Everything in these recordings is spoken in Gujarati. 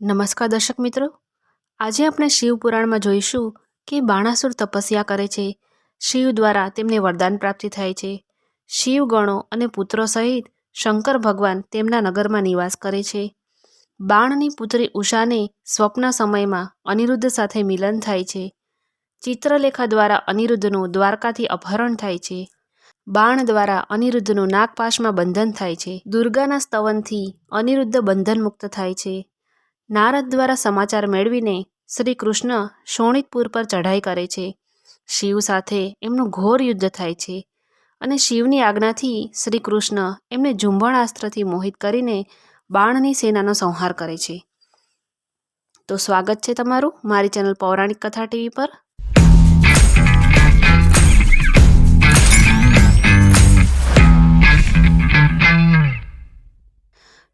નમસ્કાર દર્શક મિત્રો, આજે આપણે શિવપુરાણમાં જોઈશું કે બાણાસુર તપસ્યા કરે છે. શિવ દ્વારા તેમને વરદાન પ્રાપ્તિ થાય છે. શિવગણો અને પુત્રો સહિત શંકર ભગવાન તેમના નગરમાં નિવાસ કરે છે. બાણની પુત્રી ઉષાને સ્વપ્ન સમયમાં અનિરુદ્ધ સાથે મિલન થાય છે. ચિત્રલેખા દ્વારા અનિરુદ્ધનું દ્વારકાથી અપહરણ થાય છે. બાણ દ્વારા અનિરુદ્ધનું નાગપાશમાં બંધન થાય છે. દુર્ગાના સ્તવનથી અનિરુદ્ધ બંધનમુક્ત થાય છે. નારદ દ્વારા સમાચાર મેળવીને શ્રી કૃષ્ણ શોણિતપુર પર ચઢાઈ કરે છે. શિવ સાથે એમનું ઘોર યુદ્ધ થાય છે અને શિવની આજ્ઞાથી શ્રી કૃષ્ણ એમને ઝુંબણાસ્ત્રથી મોહિત કરીને બાણની સેનાનો સંહાર કરે છે. તો સ્વાગત છે તમારું મારી ચેનલ પૌરાણિક કથા ટીવી પર.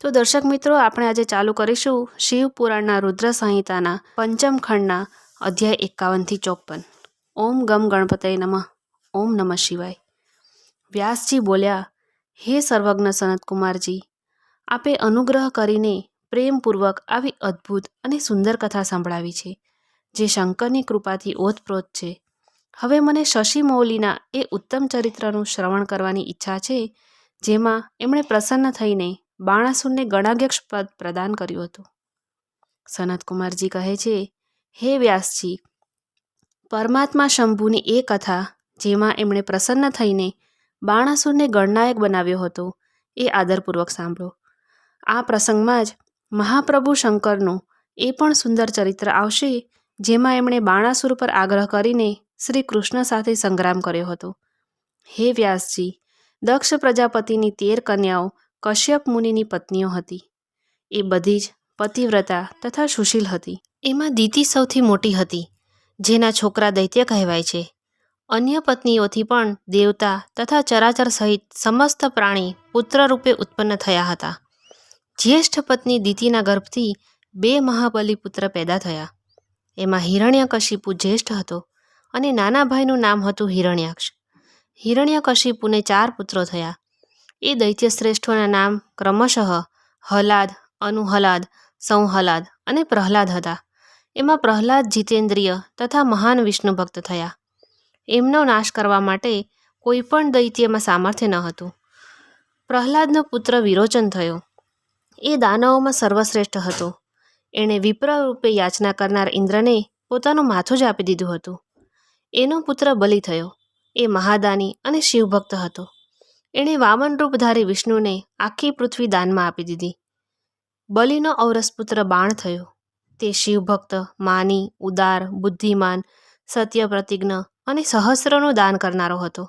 તો દર્શક મિત્રો, આપણે આજે ચાલુ કરીશું શિવપુરાણના રુદ્ર સંહિતાના પંચમ ખંડના અધ્યાય 51થી 54. ઓમ ગમ ગણપતય નમઃ. ઓમ નમઃ શિવાય. વ્યાસજી બોલ્યા, હે સર્વજ્ઞ સનતકુમારજી, આપે અનુગ્રહ કરીને પ્રેમપૂર્વક આવી અદ્ભુત અને સુંદર કથા સંભળાવી છે, જે શંકરની કૃપાથી ઓતપ્રોત છે. હવે મને શશી મૌલીના એ ઉત્તમ ચરિત્રનું શ્રવણ કરવાની ઈચ્છા છે, જેમાં એમણે પ્રસન્ન થઈને બાણાસુરને ગણાધ્યક્ષ પદ પ્રદાન કર્યું હતું. સનતકુમારજી કહે છે, હે વ્યાસજી, પરમાત્મા શંભુની એ કથા જેમાં એમણે પ્રસન્ન થઈને બાણાસુરને ગણનાયક બનાવ્યો હતો, એ આદરપૂર્વક સાંભળો. આ પ્રસંગમાં જ મહાપ્રભુ શંકરનું એ પણ સુંદર ચરિત્ર આવશે, જેમાં એમણે બાણાસુર પર આગ્રહ કરીને શ્રી કૃષ્ણ સાથે સંગ્રામ કર્યો હતો. હે વ્યાસજી, દક્ષ પ્રજાપતિની 13 કન્યાઓ કશ્યપ મુનિની પત્નીઓ હતી. એ બધી જ પતિવ્રતા તથા સુશીલ હતી. એમાં દિતિ સૌથી મોટી હતી, જેના છોકરા દૈત્ય કહેવાય છે. અન્ય પત્નીઓથી પણ દેવતા તથા ચરાચર સહિત સમસ્ત પ્રાણી પુત્ર રૂપે ઉત્પન્ન થયા હતા. જ્યેષ્ઠ પત્ની દિતિના ગર્ભથી 2 મહાબલી પુત્ર પેદા થયા. એમાં હિરણ્યકશિપુ જ્યેષ્ઠ હતો અને નાના ભાઈનું નામ હતું હિરણ્યાક્ષ. હિરણ્યકશિપુને 4 પુત્રો થયા. એ દૈત્યશ્રેષ્ઠોના નામ ક્રમશઃ હલાદ, અનુહલાદ, સંહલાદ અને પ્રહલાદ હતા. એમાં પ્રહલાદ જીતેન્દ્રિય તથા મહાન વિષ્ણુ ભક્ત થયા. એમનો નાશ કરવા માટે કોઈ પણ દૈત્યમાં સામર્થ્ય ન હતું. પ્રહલાદનો પુત્ર વિરોચન થયો. એ દાનવોમાં સર્વશ્રેષ્ઠ હતો. એણે વિપ્ર રૂપે યાચના કરનાર ઇન્દ્રને પોતાનું માથું જ આપી દીધું હતું. એનો પુત્ર બલિ થયો. એ મહાદાની અને શિવભક્ત હતો. એણે વામન રૂપધારી વિષ્ણુને આખી પૃથ્વી દાનમાં આપી દીધી. બલિનો ઔરસ પુત્ર બાણ થયો. તે શિવભક્ત, માની, ઉદાર, બુદ્ધિમાન, સત્ય પ્રતિજ્ઞ અને સહસ્રોનું દાન કરનારો હતો.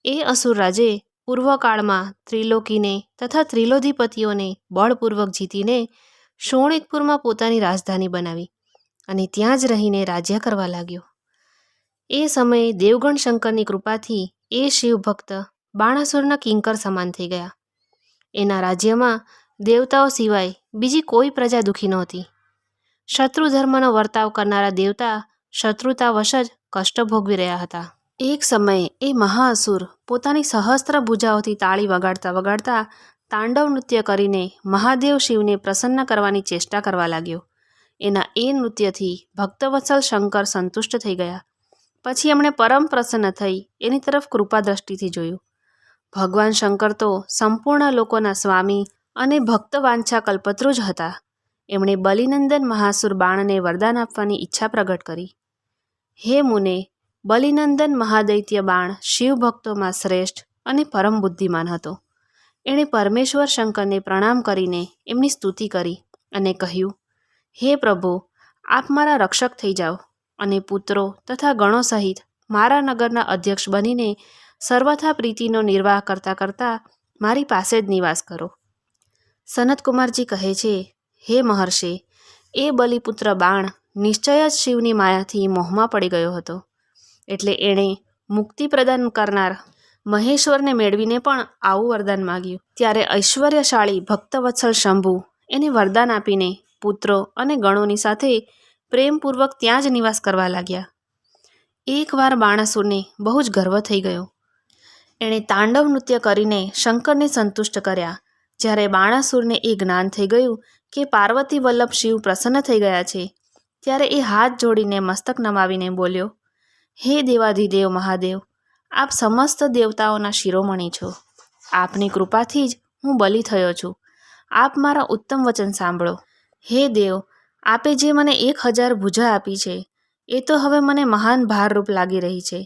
એ અસુરરાજે પૂર્વકાળમાં ત્રિલોકીને તથા ત્રિલોધીપતિઓને બળપૂર્વક જીતીને શોણિતપુરમાં પોતાની રાજધાની બનાવી અને ત્યાં જ રહીને રાજ્ય કરવા લાગ્યો. એ સમયે દેવગણ શંકરની કૃપાથી એ શિવભક્ત બાણાસુરના કિંકર સમાન થઈ ગયા. એના રાજ્યમાં દેવતાઓ સિવાય બીજી કોઈ પ્રજા દુઃખી નહોતી. શત્રુ ધર્મનો વર્તાવ કરનારા દેવતા શત્રુતાવશ જ કષ્ટ ભોગવી રહ્યા હતા. એક સમયે એ મહાઅસુર પોતાની સહસ્ત્ર ભુજાઓથી તાળી વગાડતા વગાડતા તાંડવ નૃત્ય કરીને મહાદેવ શિવને પ્રસન્ન કરવાની ચેષ્ટા કરવા લાગ્યો. એના એ નૃત્યથી ભક્તવત્સલ શંકર સંતુષ્ટ થઈ ગયા. પછી એમણે પરમ પ્રસન્ન થઈ એની તરફ કૃપા દ્રષ્ટિથી જોયું. ભગવાન શંકર તો સંપૂર્ણ લોકોના સ્વામી અને ભક્ત વાંછા કલ્પતરુ જ હતા. એમણે બલિનંદન મહાસુર બાણને વરદાન આપવાની ઈચ્છા પ્રગટ કરી. હે મુને, બલિનંદન મહાદૈત્ય બાણ શિવભક્તોમાં શ્રેષ્ઠ અને પરમ બુદ્ધિમાન હતો. એણે પરમેશ્વર શંકરને પ્રણામ કરીને એમની સ્તુતિ કરી અને કહ્યું, હે પ્રભુ, આપ મારા રક્ષક થઈ જાઓ અને પુત્રો તથા ગણો સહિત મારા નગરના અધ્યક્ષ બનીને સર્વથા પ્રીતિનો નિર્વાહ કરતાં કરતાં મારી પાસે જ નિવાસ કરો. સનતકુમારજી કહે છે, હે મહર્ષિ, એ બલિપુત્ર બાણ નિશ્ચય જ શિવની માયાથી મોહમાં પડી ગયો હતો. એટલે એણે મુક્તિ પ્રદાન કરનાર મહેશ્વરને મેળવીને પણ આવું વરદાન માગ્યું. ત્યારે ઐશ્વર્યશાળી ભક્તવત્સલ શંભુ એને વરદાન આપીને પુત્રો અને ગણોની સાથે પ્રેમપૂર્વક ત્યાં જ નિવાસ કરવા લાગ્યા. એકવાર બાણાસુરને બહુ જ ગર્વ થઈ ગયો. એણે તાંડવ નૃત્ય કરીને શંકરને સંતુષ્ટ કર્યા. જ્યારે બાણાસુરને એ જ્ઞાન થઈ ગયું કે પાર્વતી વલ્લભ શિવ પ્રસન્ન થઈ ગયા છે, ત્યારે એ હાથ જોડીને મસ્તક નમાવીને બોલ્યો, હે દેવાધિદેવ મહાદેવ, આપ સમસ્ત દેવતાઓના શિરોમણી છો. આપની કૃપાથી જ હું બલિ થયો છું. આપ મારા ઉત્તમ વચન સાંભળો. હે દેવ, આપે જે મને 1000 ભુજા આપી છે એ તો હવે મને મહાન ભારરૂપ લાગી રહી છે,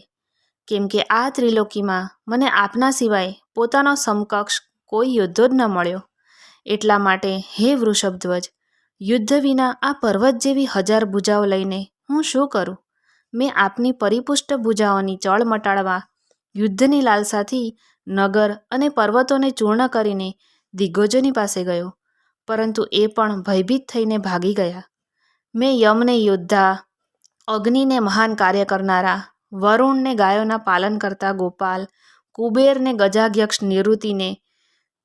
કેમ કે આ ત્રિલોકીમાં મને આપના સિવાય પોતાનો સમકક્ષ કોઈ યોદ્ધો જ ન મળ્યો. એટલા માટે હે વૃષભધ્વજ, યુદ્ધ વિના આ પર્વત જેવી 1000 ભુજાઓ લઈને હું શું કરું? મેં આપની પરિપુષ્ટ ભુજાઓની ચળ મટાડવા યુદ્ધની લાલસાથી નગર અને પર્વતોને ચૂર્ણ કરીને દિગ્ગજોની પાસે ગયો, પરંતુ એ પણ ભયભીત થઈને ભાગી ગયા. મેં યમને યોદ્ધા, અગ્નિને મહાન કાર્ય કરનારા, વરુણને ગાયોના પાલન કરતા ગોપાલ, કુબેરને ગજાધ્યક્ષ નિવૃત્તિને,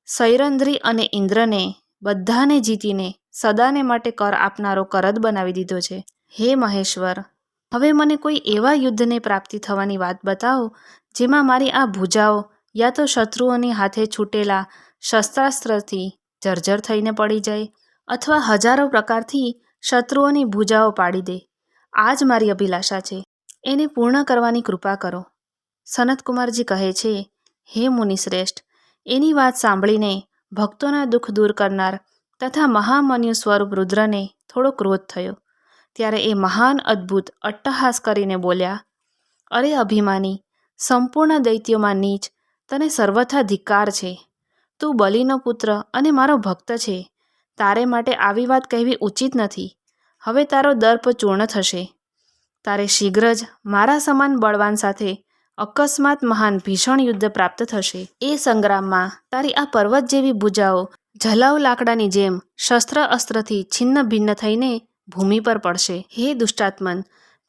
સૈરંધ્રી અને ઇન્દ્રને બધાને જીતીને સદાને માટે કર આપનારો કરદ બનાવી દીધો છે. હે મહેશ્વર, હવે મને કોઈ એવા યુદ્ધને પ્રાપ્તિ થવાની વાત બતાવો જેમાં મારી આ ભુજાઓ યા તો શત્રુઓની હાથે છૂટેલા શસ્ત્રાસ્ત્રથી જર્જર થઈને પડી જાય અથવા હજારો પ્રકારથી શત્રુઓની ભુજાઓ પાડી દે. આ જ મારી અભિલાષા છે, એને પૂર્ણ કરવાની કૃપા કરો. સનતકુમારજી કહે છે, હે મુનિશ્રેષ્ઠ, એની વાત સાંભળીને ભક્તોના દુઃખ દૂર કરનાર તથા મહામન્યુ સ્વરૂપ રુદ્રને થોડો ક્રોધ થયો. ત્યારે એ મહાન અદ્ભુત અટ્ટહાસ કરીને બોલ્યા, અરે અભિમાની, સંપૂર્ણ દૈત્યોમાં નીચ, તને સર્વથા ધિક્કાર છે. તું બલિનો પુત્ર અને મારો ભક્ત છે. તારે માટે આવી વાત કહેવી ઉચિત નથી. હવે તારો દર્પ ચૂર્ણ થશે. તારે શીઘ્ર જ મારા સમાન બળવાન સાથે અકસ્માત મહાન ભીષણ યુદ્ધ પ્રાપ્ત થશે. એ સંગ્રામમાં તારી આ પર્વત જેવી ભુજાઓ જલાઉ લાકડાની જેમ શસ્ત્ર અસ્ત્રથી છિન્ન ભિન્ન થઈને ભૂમિ પર પડશે. હે દુષ્ટાત્મન,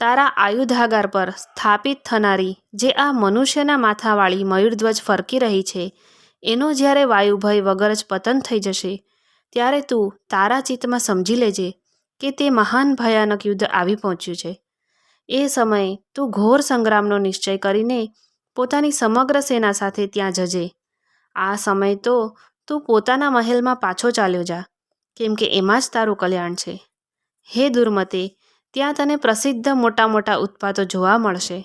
તારા આયુધાગાર પર સ્થાપિત થનારી જે આ મનુષ્યના માથાવાળી મયુરધ્વજ ફરકી રહી છે, એનો જ્યારે વાયુભય વગર જ પતન થઈ જશે, ત્યારે તું તારા ચિત્તમાં સમજી લેજે કે તે મહાન ભયાનક યુદ્ધ આવી પહોંચ્યું છે. એ સમયે તું ઘોર સંગ્રામનો નિશ્ચય કરીને પોતાની સમગ્ર સેના સાથે ત્યાં જજે. આ સમય તો તું પોતાના મહેલમાં પાછો ચાલ્યો જા, કેમ કે એમાં જ તારું કલ્યાણ છે. હે દુર્મતે, ત્યાં તને પ્રસિદ્ધ મોટા મોટા ઉત્પાતો જોવા મળશે.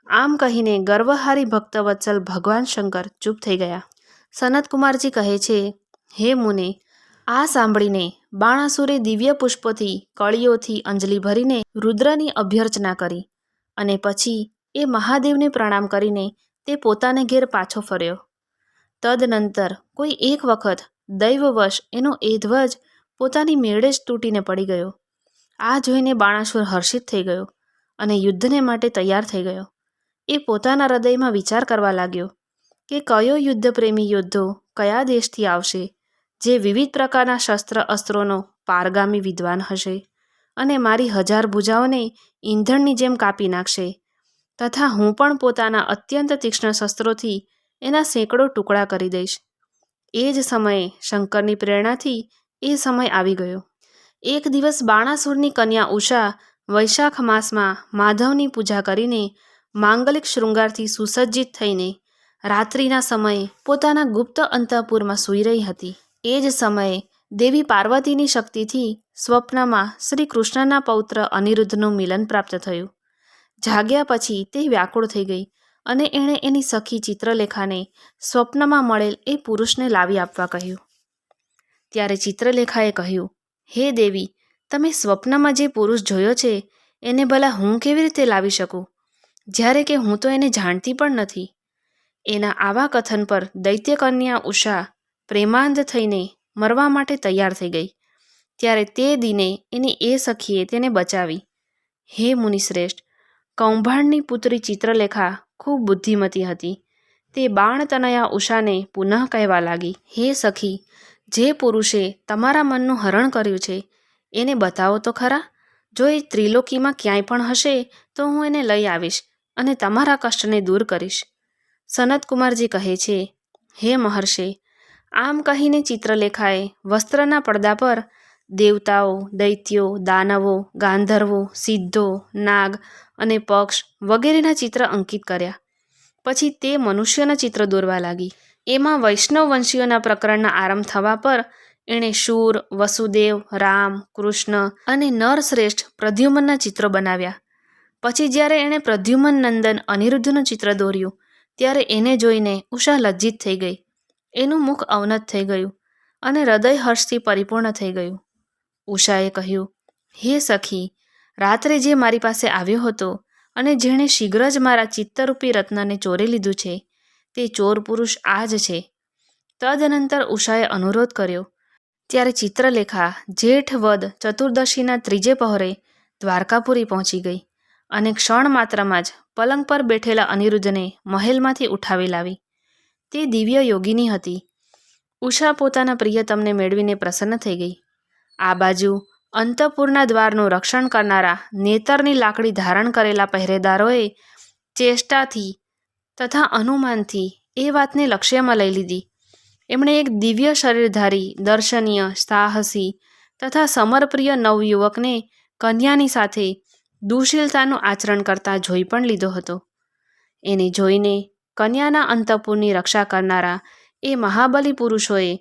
આમ કહીને ગર્વહારી ભક્તવત્સલ ભગવાન શંકર ચૂપ થઈ ગયા. સનતકુમારજી કહે છે, હે મુને, આ સાંભળીને બાણાસુરે દિવ્ય પુષ્પોથી કળીઓથી અંજલિ ભરીને રુદ્રની અભ્યર્ચના કરી અને પછી એ મહાદેવને પ્રણામ કરીને તે પોતાને ઘેર પાછો ફર્યો. તદનંતર કોઈ એક વખત દૈવવશ એનો એ ધ્વજ પોતાની મેળે જ તૂટીને પડી ગયો. આ જોઈને બાણાસુર હર્ષિત થઈ ગયો અને યુદ્ધને માટે તૈયાર થઈ ગયો. એ પોતાના હૃદયમાં વિચાર કરવા લાગ્યો કે કયો યુદ્ધપ્રેમી યોદ્ધો કયા દેશથી આવશે જે વિવિધ પ્રકારના શસ્ત્ર અસ્ત્રોનો પારગામી વિદ્વાન હશે અને મારી 1000 ભુજાઓને ઈંધણની જેમ કાપી નાખશે, તથા હું પણ પોતાના અત્યંત તીક્ષ્ણ શસ્ત્રોથી એના સેંકડો ટુકડા કરી દઈશ. એ જ સમયે શંકરની પ્રેરણાથી એ સમય આવી ગયો. એક દિવસ બાણાસુરની કન્યા ઉષા વૈશાખ માસમાં માધવની પૂજા કરીને માંગલિક શૃંગારથી સુસજ્જિત થઈને રાત્રિના સમયે પોતાના ગુપ્ત અંતઃપુરમાં સૂઈ રહી હતી. એ જ સમયે દેવી પાર્વતીની શક્તિથી સ્વપ્નમાં શ્રી કૃષ્ણના પૌત્ર અનિરુદ્ધનું મિલન પ્રાપ્ત થયું. જાગ્યા પછી તે વ્યાકુળ થઈ ગઈ અને એણે એની સખી ચિત્રલેખાને સ્વપ્નમાં મળેલ એ પુરુષને લાવી આપવા કહ્યું. ત્યારે ચિત્રલેખાએ કહ્યું, હે દેવી, તમે સ્વપ્નમાં જે પુરુષ જોયો છે એને ભલા હું કેવી રીતે લાવી શકું, જ્યારે કે હું તો એને જાણતી પણ નથી. એના આવા કથન પર દૈત્યકન્યા ઉષા પ્રેમાંધ થઈને મરવા માટે તૈયાર થઈ ગઈ. ત્યારે તે દિને એની એ સખીએ તેને બચાવી. હે મુનિશ્રેષ્ઠ, કૌભાંડની પુત્રી ચિત્રલેખા ખૂબ બુદ્ધિમતી હતી. તે બાણતનયા ઉષાને પુનઃ કહેવા લાગી, હે સખી, જે પુરુષે તમારા મનનું હરણ કર્યું છે એને બતાવો તો ખરા. જો એ ત્રિલોકીમાં ક્યાંય પણ હશે તો હું એને લઈ આવીશ અને તમારા કષ્ટને દૂર કરીશ. સનતકુમારજી કહે છે, હે મહર્ષે, આમ કહીને ચિત્રલેખાએ વસ્ત્રના પડદા પર દેવતાઓ, દૈત્યો, દાનવો, ગાંધર્વો, સિદ્ધો, નાગ અને પક્ષ વગેરેના ચિત્ર અંકિત કર્યા. પછી તે મનુષ્યના ચિત્ર દોરવા લાગી. એમાં વૈષ્ણવ વંશીઓના પ્રકરણના આરંભ થવા પર એણે શૂર, વસુદેવ, રામ, કૃષ્ણ અને નરશ્રેષ્ઠ પ્રદ્યુમ્નના ચિત્રો બનાવ્યા. પછી જ્યારે એણે પ્રદ્યુમ્ન નંદન અનિરુદ્ધનું ચિત્ર દોર્યું ત્યારે એને જોઈને ઉષા લજ્જિત થઈ ગઈ. એનું મુખ અવનત થઈ ગયું અને હૃદય હર્ષથી પરિપૂર્ણ થઈ ગયું. ઉષાએ કહ્યું, હે સખી, રાત્રે જે મારી પાસે આવ્યો હતો અને જેણે શીઘ્ર જ મારા ચિત્તરૂપી રત્નને ચોરી લીધું છે તે ચોર પુરુષ આ જ છે. તદનંતર ઉષાએ અનુરોધ કર્યો. ત્યારે ચિત્રલેખા જેઠ વદ ચતુર્દશીના ત્રીજે પહોરે દ્વારકાપુરી પહોંચી ગઈ અને ક્ષણ માત્રમાં જ પલંગ પર બેઠેલા અનિરુદ્ધને મહેલમાંથી ઉઠાવી લાવી. તે દિવ્ય યોગિની હતી. ઉષા પોતાના પ્રિયતમને મેળવીને પ્રસન્ન થઈ ગઈ. આ બાજુ અંતઃપુરના દ્વારનું રક્ષણ કરનારા નેતરની લાકડી ધારણ કરેલા પહેરેદારોએ ચેષ્ટાથી તથા અનુમાનથી એ વાતને લક્ષ્યમાં લઈ લીધી. એમણે એક દિવ્ય શરીરધારી, દર્શનીય, સાહસી તથા સમરપ્રિય નવયુવકને કન્યાની સાથે દુશીલતાનું આચરણ કરતા જોઈ પણ લીધો હતો. એને જોઈને કન્યાના અંતઃપુરની રક્ષા કરનારા એ મહાબલી પુરુષોએ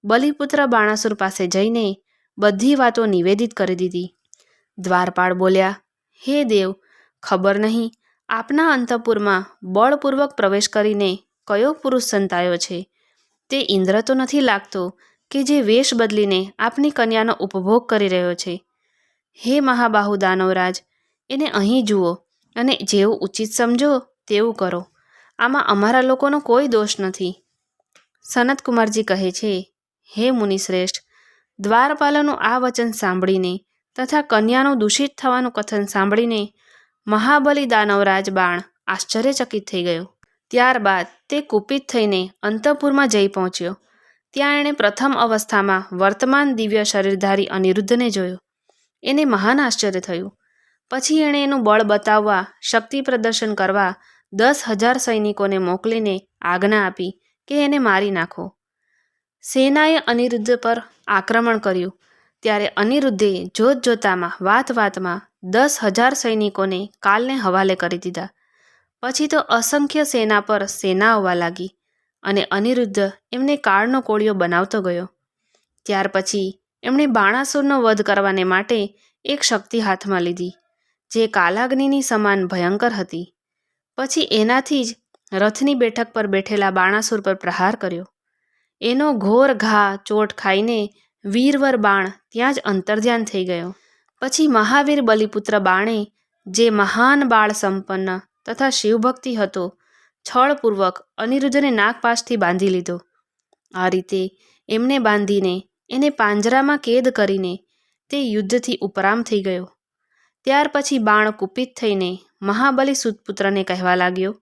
બલિપુત્ર બાણાસુર પાસે જઈને બધી વાતો નિવેદિત કરી દીધી. દ્વારપાળ બોલ્યા, હે દેવ, ખબર નહીં આપના અંતઃપુરમાં બળપૂર્વક પ્રવેશ કરીને કયો પુરુષ સંતાયો છે. તે ઇન્દ્ર તો નથી લાગતો કે જે વેશ બદલીને આપની કન્યાનો ઉપભોગ કરી રહ્યો છે. હે મહાબાહુ દાનવરાજ, એને અહીં જુઓ અને જેવું ઉચિત સમજો તેવું કરો. આમાં અમારા લોકોનો કોઈ દોષ નથી. સનતકુમારજી કહે છે, હે મુનિશ્રેષ્ઠ, દ્વારપાલનું આ વચન સાંભળીને તથા કન્યાનું દૂષિત થવાનું કથન સાંભળીને મહાબલી દાનવરાજ બાણ આશ્ચર્યચકિત થઈ ગયો. ત્યારબાદ તે કુપિત થઈને અંતઃપુરમાં જઈ પહોંચ્યો. ત્યાં એણે પ્રથમ અવસ્થામાં વર્તમાન દિવ્ય શરીરધારી અનિરુદ્ધને જોયો. એને મહાન આશ્ચર્ય થયું. પછી એણે એનું બળ બતાવવા, શક્તિ પ્રદર્શન કરવા 10,000 સૈનિકોને મોકલીને આજ્ઞા આપી કે એને મારી નાખો. સેનાએ અનિરુદ્ધ પર આક્રમણ કર્યું ત્યારે અનિરુદ્ધે જોતજોતામાં વાતમાં 10,000 સૈનિકોને કાલને હવાલે કરી દીધા. પછી તો અસંખ્ય સેના પર સેના આવવા લાગી અને અનિરુદ્ધ એમને કાળનો કોળિયો બનાવતો ગયો. ત્યાર પછી એમણે બાણાસુરનો વધ કરવાને માટે એક શક્તિ હાથમાં લીધી જે કાલાગ્નિની સમાન ભયંકર હતી. પછી એનાથી જ રથની બેઠક પર બેઠેલા બાણાસુર પર પ્રહાર કર્યો. એનો ઘોર ઘા ચોટ ખાઈને વીરવર બાણ ત્યાં જ અંતર્ધ્યાન થઈ ગયો. પછી મહાવીર બલિપુત્ર બાણે, જે મહાન બાળ સંપન્ન તથા શિવભક્તિ હતો, છળપૂર્વક અનિરુદ્ધને નાગપાશથી બાંધી લીધો. આ રીતે એમને બાંધીને એને પાંજરામાં કેદ કરીને તે યુદ્ધથી ઉપરામ થઈ ગયો. ત્યાર પછી બાણ કુપિત થઈને મહાબલી સુતપુત્રને કહેવા લાગ્યો,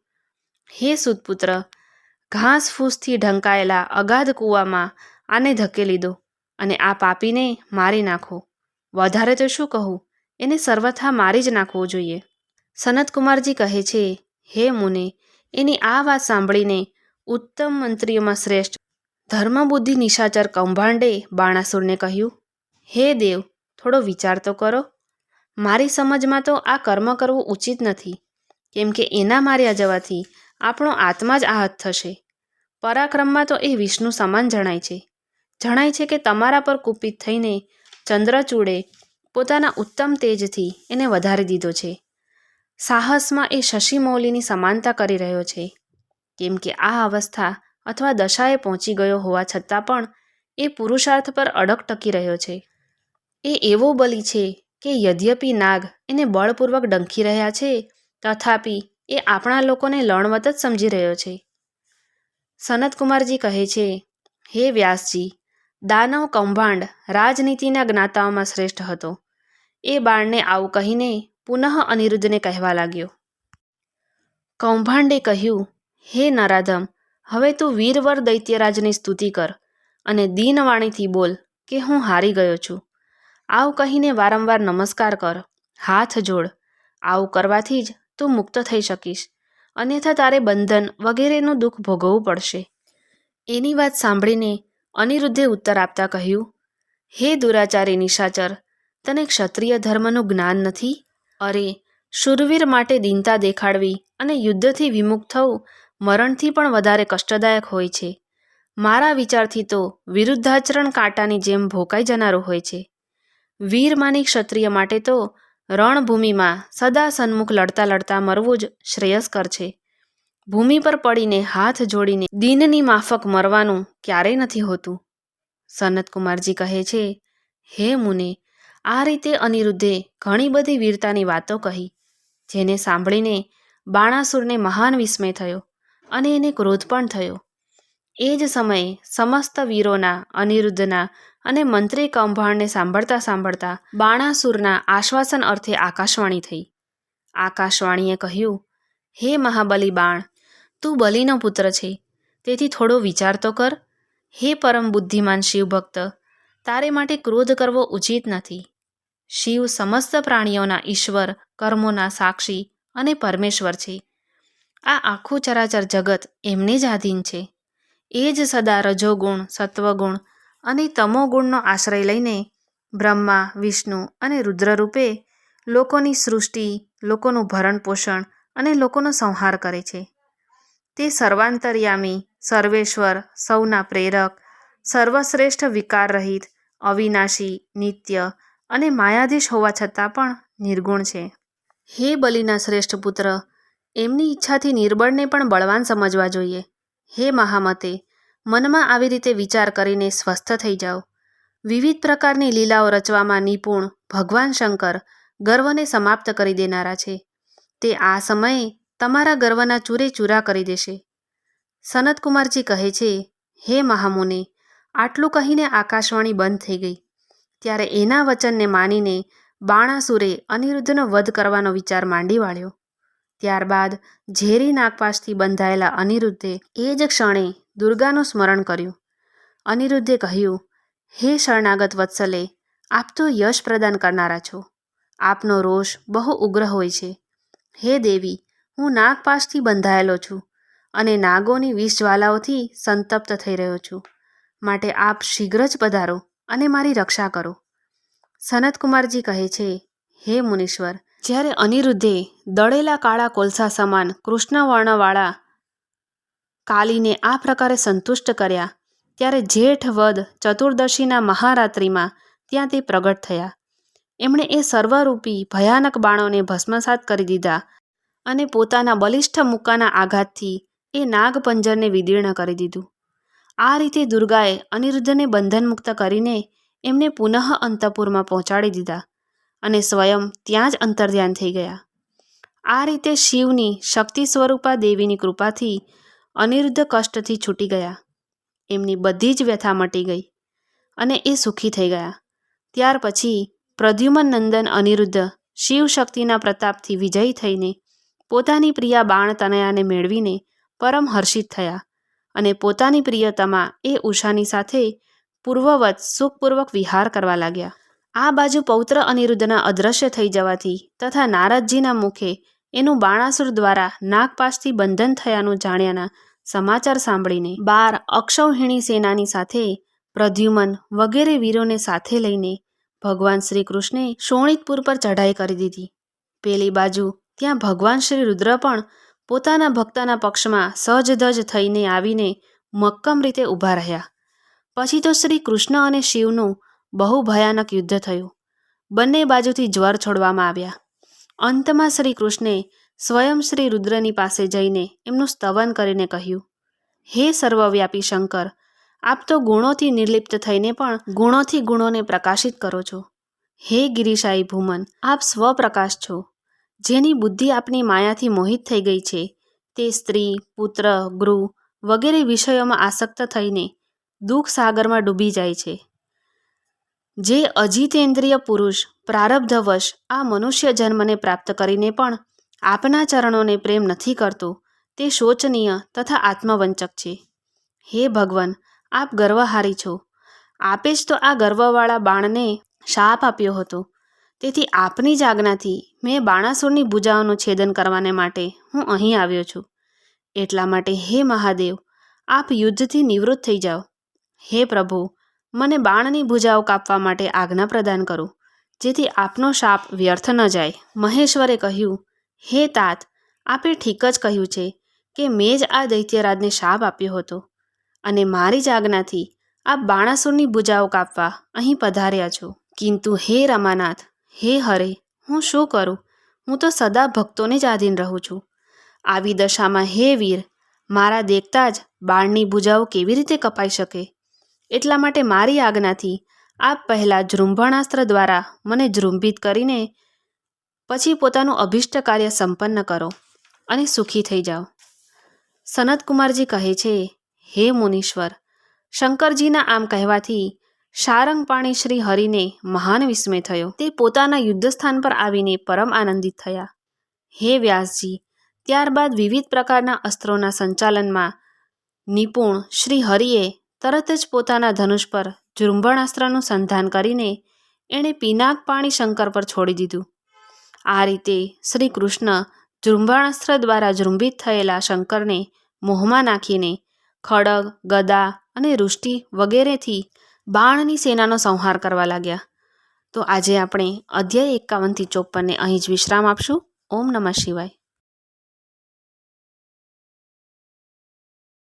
હે સુતપુત્ર, ઘાસ ફૂસથી ઢંકાયેલા અગાધ કૂવામાં આને ધકેલી દો અને આ પાપીને મારી નાખો. વધારે તો શું કહું, એને સર્વથા મારી જ નાખવો જોઈએ. સનતકુમારજી કહે છે, હે મુને, એની આ વાત સાંભળીને ઉત્તમ મંત્રીઓમાં શ્રેષ્ઠ ધર્મબુદ્ધિ નિશાચર કૌભાંડે બાણાસુરને કહ્યું, હે દેવ, થોડો વિચાર તો કરો. મારી સમજમાં તો આ કર્મ કરવું ઉચિત નથી, કેમ કે એના માર્યા જવાથી આપણો આત્મા જ આહત થશે. પરાક્રમમાં તો એ વિષ્ણુ સમાન જણાય છે. જણાય છે કે તમારા પર કુપિત થઈને ચંદ્રચૂડે પોતાના ઉત્તમ તેજથી એને વધારી દીધો છે. સાહસમાં એ શશિમૌલીની સમાનતા કરી રહ્યો છે, કેમ કે આ અવસ્થા અથવા દશાએ પહોંચી ગયો હોવા છતાં પણ એ પુરુષાર્થ પર અડગ ટકી રહ્યો છે. એ એવો બલી છે કે યદ્યપિ નાગ એને બળપૂર્વક ડંખી રહ્યા છે, તથાપિ એ આપણા લોકોને લણવત જ સમજી રહ્યો છે. સનતકુમારજી કહે છે, હે વ્યાસજી, દાનવ કૌભાંડ રાજનીતિના જ્ઞાતાઓમાં શ્રેષ્ઠ હતો. એ બાણને આવું કહીને પુનઃ અનિરુદ્ધને કહેવા લાગ્યો. કૌભાંડે કહ્યું, હે નરાધમ, હવે તું વીરવર દૈત્યરાજની સ્તુતિ કર અને દીનવાણીથી બોલ કે હું હારી ગયો છું. આવું કહીને વારંવાર નમસ્કાર કર, હાથ જોડ. આવું કરવાથી જ તું મુક્ત થઈ શકીશ, અન્યથા તારે બંધન વગેરેનું દુઃખ ભોગવવું પડશે. એની વાત સાંભળીને અનિરુદ્ધે ઉત્તર આપતા કહ્યું, હે દુરાચારી નિશાચર, તને ક્ષત્રિય ધર્મનું જ્ઞાન નથી? અરે, શૂરવીર માટે દીનતા દેખાડવી અને યુદ્ધથી વિમુખ થવું મરણથી પણ વધારે કષ્ટદાયક હોય છે. મારા વિચારથી તો વિરુદ્ધાચરણ કાંટાની જેમ ભોંકાઈ જનારું હોય છે. વીરમાની ક્ષત્રિય માટે તો રણભૂમિમાં સદા સન્મુખ લડતા લડતા મરવું જ શ્રેયસ્કર છે. ભૂમિ પર પડીને હાથ જોડીને દિનની માફક મરવાનું ક્યારેય નથી હોતું. સનતકુમારજી કહે છે, હે મુને, આ રીતે અનિરુદ્ધે ઘણી બધી વીરતાની વાતો કહી, જેને સાંભળીને બાણાસુરને મહાન વિસ્મય થયો અને એને ક્રોધ પણ થયો. એ જ સમયે સમસ્ત વીરોના, અનિરુદ્ધના અને મંત્રી કૌભાંડને સાંભળતા સાંભળતા બાણાસુરના આશ્વાસન અર્થે આકાશવાણી થઈ. આકાશવાણીએ કહ્યું, હે મહાબલી બાણ, તું બલિનો પુત્ર છે, તેથી થોડો વિચાર તો કર. હે પરમ બુદ્ધિમાન શિવભક્ત, તારે માટે ક્રોધ કરવો ઉચિત નથી. શિવ સમસ્ત પ્રાણીઓના ઈશ્વર, કર્મોના સાક્ષી અને પરમેશ્વર છે. આ આખું ચરાચર જગત એમને જ આધીન છે. એ જ સદા રજોગુણ, સત્વગુણ અને તમોગુણનો આશ્રય લઈને બ્રહ્મા, વિષ્ણુ અને રુદ્ર રૂપે લોકોની સૃષ્ટિ, લોકોનું ભરણ પોષણ અને લોકોનો સંહાર કરે છે. તે સર્વાંતર્યામી, સર્વેશ્વર, સૌના પ્રેરક, સર્વશ્રેષ્ઠ, વિકાર રહિત, અવિનાશી, નિત્ય અને માયાધીશ હોવા છતાં પણ નિર્ગુણ છે. હે બલિના શ્રેષ્ઠ પુત્ર, એમની ઈચ્છાથી નિર્બળને પણ બળવાન સમજવા જોઈએ. હે મહામતે, મનમાં આવી રીતે વિચાર કરીને સ્વસ્થ થઈ જાઓ. વિવિધ પ્રકારની લીલાઓ રચવામાં નિપુણ ભગવાન શંકર ગર્વને સમાપ્ત કરી દેનારા છે. તે આ સમયે તમારા ગર્વના ચૂરે ચૂરા કરી દેશે. સનતકુમારજી કહે છે, હે મહામુને, આટલું કહીને આકાશવાણી બંધ થઈ ગઈ. ત્યારે એના વચનને માનીને બાણાસુરે અનિરુદ્ધનો વધ કરવાનો વિચાર માંડી વાળ્યો. ત્યારબાદ ઝેરી નાગપાશથી બંધાયેલા અનિરુદ્ધે એ જ ક્ષણે દુર્ગાનું સ્મરણ કર્યું. અનિરુદ્ધે કહ્યું, હે શરણાગત વત્સલે, આપ તો યશ પ્રદાન કરનારા છો. આપનો રોષ બહુ ઉગ્ર હોય છે. હે દેવી, હું નાગપાશથી બંધાયેલો છું અને નાગોની વિષજ્વાલાઓથી સંતપ્ત થઈ રહ્યો છું. માટે આપ શીઘ્ર જ પધારો અને મારી રક્ષા કરો. સનતકુમારજી કહે છે, હે મુનીશ્વર, જ્યારે અનિરુદ્ધે દળેલા કાળા કોલસા સમાન કૃષ્ણવર્ણવાળા કાલીને આ પ્રકારે સંતુષ્ટ કર્યા, ત્યારે જેઠ વદ ચતુર્દશીના મહારાત્રિમાં ત્યાં તે પ્રગટ થયા. એમણે એ સર્વરૂપી ભયાનક બાણોને ભસ્મસાત કરી દીધા અને પોતાના બલિષ્ઠ મુક્કાના આઘાતથી એ નાગપંજરને વિદીર્ણ કરી દીધું. આ રીતે દુર્ગાએ અનિરુદ્ધને બંધનમુક્ત કરીને એમને પુનઃ અંતઃપુરમાં પહોંચાડી દીધા અને સ્વયં ત્યાં જ અંતર્ધ્યાન થઈ ગયા. આ રીતે શિવની શક્તિ સ્વરૂપા દેવીની કૃપાથી અનિરુદ્ધ કષ્ટથી છૂટી ગયા. એમની બધી જ વ્યથા મટી ગઈ અને એ સુખી થઈ ગયા. ત્યાર પછી પ્રદ્યુમન નંદન અનિરુદ્ધ શિવશક્તિના પ્રતાપથી વિજયી થઈને પોતાની પ્રિયા બાણ તનયાને મેળવીને પરમ હર્ષિત થયા અને પોતાની પ્રિયતમા એ ઉષાની સાથે પૂર્વવત સુખપૂર્વક વિહાર કરવા લાગ્યા. આ બાજુ પૌત્ર અનિરુદ્ધના અદૃશ્ય થઈ જવાથી તથા નારદજીના મુખે એનું બાણાસુર દ્વારા નાગપાશથી બંધન થયાનું જાણ્યાના સમાચાર સાંભળીને 12 અક્ષૌહિણી સેનાની સાથે પ્રદ્યુમન વગેરે વીરોને સાથે લઈને ભગવાન શ્રી કૃષ્ણે શોણિતપુર પર ચઢાઈ કરી દીધી. પેલી બાજુ ત્યાં ભગવાન શ્રી રુદ્ર પણ પોતાના ભક્તના પક્ષમાં સહજધજ થઈને આવીને મક્કમ રીતે ઊભા રહ્યા. પછી તો શ્રી કૃષ્ણ અને શિવનું બહુ ભયાનક યુદ્ધ થયું. બંને બાજુથી જ્વર છોડવામાં આવ્યા. અંતમાં શ્રી કૃષ્ણે સ્વયં શ્રી રુદ્રની પાસે જઈને એમનું સ્તવન કરીને કહ્યું, હે સર્વવ્યાપી શંકર, આપ તો ગુણોથી નિર્લિપ્ત થઈને પણ ગુણોથી ગુણોને પ્રકાશિત કરો છો. હે ગિરિશાયી ભૂમન, આપ સ્વપ્રકાશ છો. જેની બુદ્ધિ આપની માયાથી મોહિત થઈ ગઈ છે તે સ્ત્રી, પુત્ર, ગૃહ વગેરે વિષયોમાં આસક્ત થઈને દુઃખ સાગરમાં ડૂબી જાય છે. જે અજિતેન્દ્રિય પુરુષ પ્રારબ્ધવશ આ મનુષ્ય જન્મને પ્રાપ્ત કરીને પણ આપના ચરણોને પ્રેમ નથી કરતો તે શોચનીય તથા આત્મવંચક છે. હે ભગવાન, આપ ગર્વહારી છો. આપે જ તો આ ગર્વવાળા બાણને શાપ આપ્યો હતો. તેથી આપની જ આજ્ઞાથી મેં બાણાસુરની ભુજાઓનું છેદન કરવાને માટે હું અહીં આવ્યો છું. એટલા માટે હે મહાદેવ, આપ યુદ્ધથી નિવૃત્ત થઈ જાઓ. હે પ્રભુ, મને બાણની ભુજાઓ કાપવા માટે આજ્ઞા પ્રદાન કરો, જેથી આપનો શાપ વ્યર્થ ન જાય. મહેશ્વરે કહ્યું, હે તાત, આપે ઠીક જ કહ્યું છે કે મેં જ આ દૈત્યરાજને શાપ આપ્યો હતો. અને મારી જ આજ્ઞાથી આપ બાણાસુરની ભુજાઓ કાપવા અહીં પધાર્યા છો. કિંતુ હે રમાનાથ, હે હરે, હું શું કરું? હું તો સદા ભક્તોને જ આધીન રહું છું. આવી દશામાં હે વીર, મારા દેખતા જ બાણની ભુજાઓ કેવી રીતે કપાઈ શકે? એટલા માટે મારી આજ્ઞાથી આપ પહેલાં જૃંભણાસ્ત્ર દ્વારા મને જૃંભિત કરીને પછી પોતાનું અભિષ્ટ કાર્ય સંપન્ન કરો અને સુખી થઈ જાઓ. સનતકુમારજી કહે છે, હે મુનીશ્વર, શંકરજીના આમ કહેવાથી સારંગપાણી શ્રી હરિને મહાન વિસ્મય થયો. તે પોતાના યુદ્ધસ્થાન પર આવીને પરમ આનંદિત થયા. હે વ્યાસજી, ત્યારબાદ વિવિધ પ્રકારના અસ્ત્રોના સંચાલનમાં નિપુણ શ્રી હરિએ તરત જ પોતાના ધનુષ પર જૃંભણાસ્ત્રનું સંધાન કરીને એણે પિનાકપાણી શંકર પર છોડી દીધું. આ રીતે શ્રી કૃષ્ણ જૃંભણાસ્ત્ર દ્વારા જૃંભિત થયેલા શંકરને મોહમાં નાખીને ખડગ, ગદા અને વૃષ્ટિ વગેરેથી બાણની સેનાનો સંહાર કરવા લાગ્યા. તો આજે આપણે અધ્યાય 51 થી 54 અહીં જ વિશ્રામ આપશું. ઓમ નમઃ શિવાય.